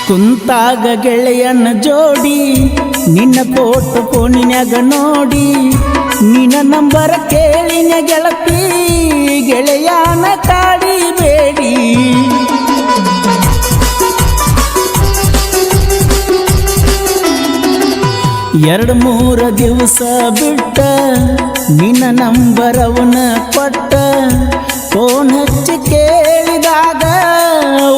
ಕುಂತಾಗ ಗೆಳೆಯನ ಜೋಡಿ ನಿನ್ನ ಫೋಟೋ ಫೋನಿನ್ಯಾಗ ನೋಡಿ ನಿನ್ನ ನಂಬರ ಕೇಳಿನ ಗೆಳತಿ ಗೆಳೆಯನ ಕಾಡಿಬೇಡಿ. 2-3 ದಿವಸ ಬಿಟ್ಟ ನಿನ್ನ ನಂಬರವನ ಕೊಟ್ಟ ಫೋನ್ ಹಚ್ಚಿ ಕೇಳಿದಾಗ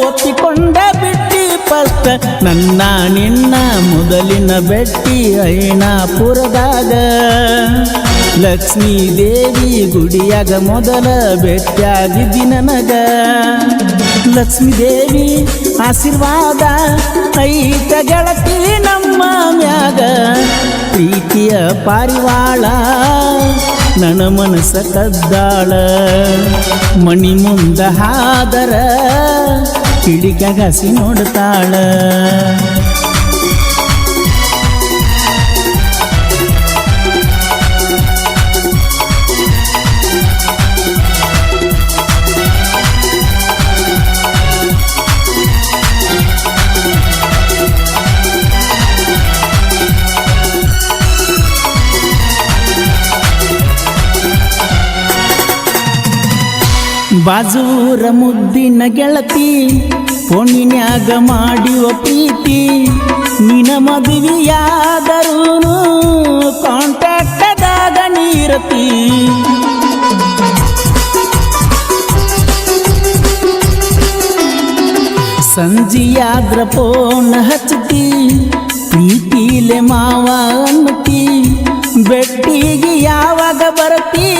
ಒಪ್ಪಿಕೊಂಡ ಬಿಟ್ಟಿ ಫಸ್ಟ್. ನನ್ನ ನಿನ್ನ ಮೊದಲಿನ ಭೇಟಿ ಐನಾಪುರದಾಗ ಲಕ್ಷ್ಮೀ ದೇವಿ ಗುಡಿಯಾಗ ಮೊದಲ ಭೇಟಿಯಾಗಿದ್ದಿ ನನಗ. ಲಕ್ಷ್ಮೀ ದೇವಿ ಆಶೀರ್ವಾದ ಐತ ಗೆಳತಿ ನಮ್ಮ ಮ್ಯಾಗ. ಪ್ರೀತಿಯ ಪಾರಿವಾಳ ನನ್ನ ಮನಸ್ಸ ಕದ್ದಾಳ. ಮಣಿ ಮುಂದ ಹಾದರ ಕಿಡಿಕ್ಯಾಗ ಹಸಿ ನೋಡ್ತಾಳ. ಬಾಜೂರ ಮುದ್ದಿನ ಗೆಳತಿ ಫೋನಿನ್ಯಾಗ ಮಾಡಿವ ಪ್ರೀತಿ. ನಿನ ಮದುವೆಯಾದರೂನು ಕಾಂಟ್ಯಾಕ್ಟದಾಗ ನೀರತಿ. ಸಂಜಿಯಾದ್ರ ಫೋನ್ ಹಚ್ಚತಿ ಪ್ರೀತಿಲೆ ಮಾವ ಅನ್ನತಿ. ಬೆಟ್ಟಿಗೆ ಯಾವಾಗ ಬರತಿ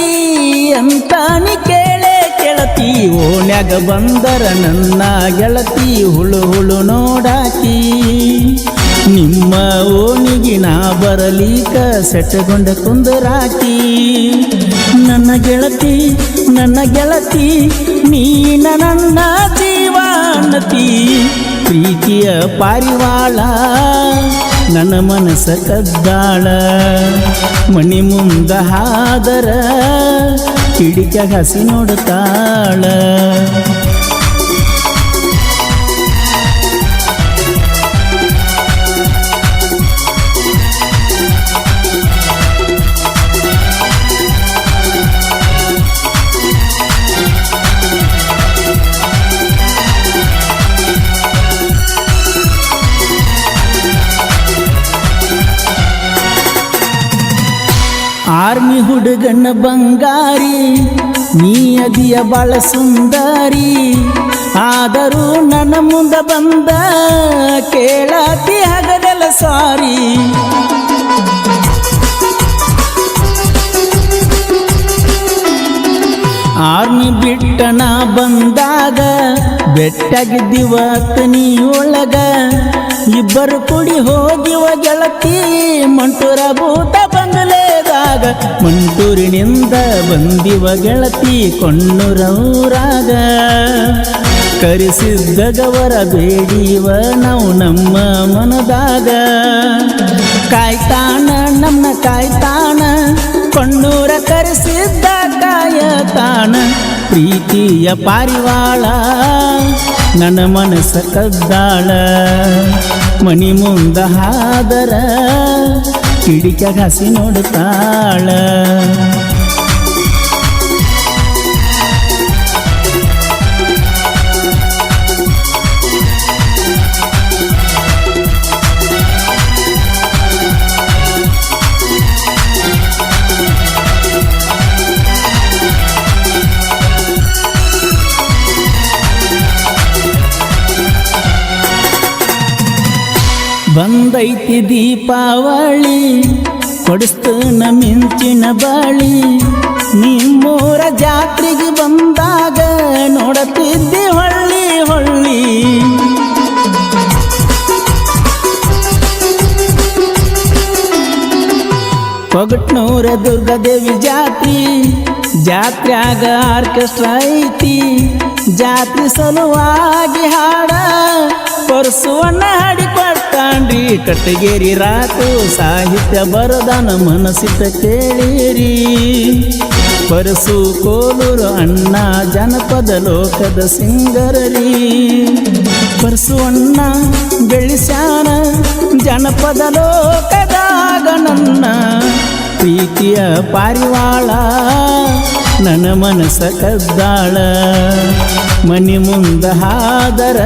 ಅಂತ ನೀ ಕೇಳೇ ಗೆಳತಿ. ಓಣ್ಯಾಗ ಬಂದರ ನನ್ನ ಗೆಳತಿ ಹುಳು ಹುಳು ನೋಡಾಕಿ. ನಿಮ್ಮ ಓಣಿಗೆ ನಾ ಬರಲಿಕ ಸೆಟ್ಟಗೊಂಡ ಕುಂದರಾಕಿ. ನನ್ನ ಗೆಳತಿ ನನ್ನ ಗೆಳತಿ ನೀನ ನನ್ನ ಜೀವನತಿ. ಪ್ರೀತಿಯ ಪಾರಿವಾಳ ನನ್ನ ಮನಸ್ಸ ಕದ್ದಾಳ. ಮಣಿ ಮುಂದ ಹಾದರ ಕಿಡಿಕ್ಯಾಗ ಹಸಿ ನೋಡ್ತಾಳ. ಆರ್ಮಿ ಹುಡುಗನ ಬಂಗಾರಿ ನೀ ಅದಿಯ ಬಾಳ ಸುಂದರಿ. ಆದರೂ ನನ್ನ ಮುಂದ ಬಂದ ಕೇಳತಿ ಹಗದೆಲ್ಲ ಸಾರಿ. ಆರ್ಮಿ ಬಿಟ್ಟನ ಬಂದಾಗ ಬೆಟ್ಟಾಗಿದ್ದಿವತ್ತ ನೀ ಒಳಗ. ಇಬ್ಬರು ಕುಡಿ ಹೋಗಿವ ಗೆಳತಿ ಮಂಟೂರ ಭೂತ ಬಂಗಲೆದಾಗ. ಮಂಟೂರಿನಿಂದ ಬಂದಿವ ಗೆಳತಿ ಕೊಣ್ಣೂರೂರಾಗ. ಕರೆಸಿದ್ದ ಗವರ ಬೇಡಿವ ನಾವು ನಮ್ಮ ಮನದಾಗ. ಕಾಯ್ತಾನ ನಮ್ಮ ಕಾಯ್ತಾನ ಕೊಣ್ಣೂರ ಕರೆಸಿದ್ದ ಕಾಯತಾನ. ಪ್ರೀತಿಯ ಪಾರಿವಾಳ ನನ್ನ ಮನಸ್ಸ ಕದ್ದಾಳ. ಮಣಿ ಮುಂದ ಹಾದರ ಕಿಡಿಕ್ಯಾಗ ಹಸಿ ನೋಡ್ತಾಳ. ಬಂದೈತಿ ದೀಪಾವಳಿ ಕೊಡಿಸ್ತನ ಮಿಂಚಿನ ಬಾಳಿ. ನಿಮ್ಮೂರ ಜಾತ್ರೆಗೆ ಬಂದಾಗ ನೋಡತಿದ್ದಿ ಹೊಳ್ಳಿ ಹೊಳ್ಳಿ. ಕೊಗಟ್ನೂರ ದುರ್ಗಾದೇವಿ ಜಾತ್ರ್ಯಾಗ ಆರ್ಕೆಸ್ಟ್ರಾ ಐತಿ. ಜಾತ್ರೆ ಸಲುವಾಗಿ ಹಾಡ ಪರಸುವನ್ನ ಹಾಡಿಕೊಡ್ತಾನ್ರಿ. ಕಟ್ಟಗೇರಿ ರಾತು ಸಾಹಿತ್ಯ ಬರದಾನ ಮನಸ್ಸಿತ ಕೇಳಿರಿ. ಪರಸು ಕೋಲೂರು ಅಣ್ಣ ಜನಪದ ಲೋಕದ ಸಿಂಗರರಿ ಪರಸು ಅಣ್ಣ ಬೆಳೆಸ್ಯಾನ ಜನಪದ ಲೋಕದಾಗ ನನ್ನ ಪ್ರೀತಿಯ ಪಾರಿವಾಳ ನನ್ನ ಮನಸ ಕದ್ದಾಳ ಮನಿ ಮುಂದ ಹಾದರ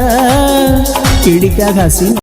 ಕಿಡಿಕ ಹಸಿ